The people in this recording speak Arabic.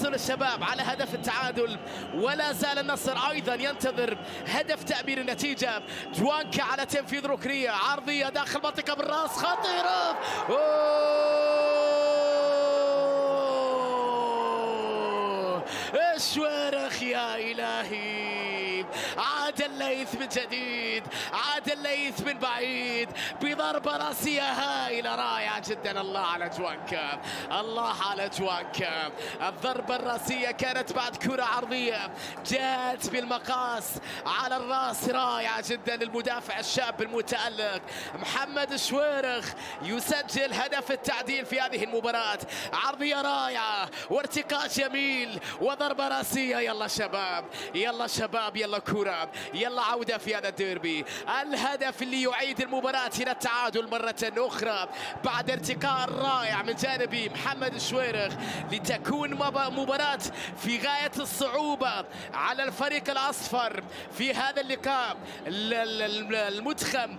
يحصل الشباب على هدف التعادل، ولا زال النصر أيضا ينتظر هدف تأمين النتيجة. جوانكا على تنفيذ ركنية عرضية داخل منطقة بالراس خطيرة. الشويرخ يا إلهي، عاد الليث من جديد، عاد الليث من بعيد بضربة راسية هائلة رائعة جدا. الله على جوانكا، الله على جوانكا. الضربة الراسية كانت بعد كرة عرضية جاءت بالمقاس على الراس، رائعة جدا. المدافع الشاب المتألق محمد الشويرخ يسجل هدف التعديل في هذه المباراة. عرضية رائعة وارتقاء جميل وضربة راسية. يلا شباب، يلا شباب، يلا كرة، يلا عودة في هذا الديربي. الهدف اللي يعيد المباراة إلى التعادل مرة أخرى بعد ارتقاء رائع من جانب محمد الشويرخ، لتكون مباراة في غاية الصعوبة على الفريق الأصفر في هذا اللقاء المدخم.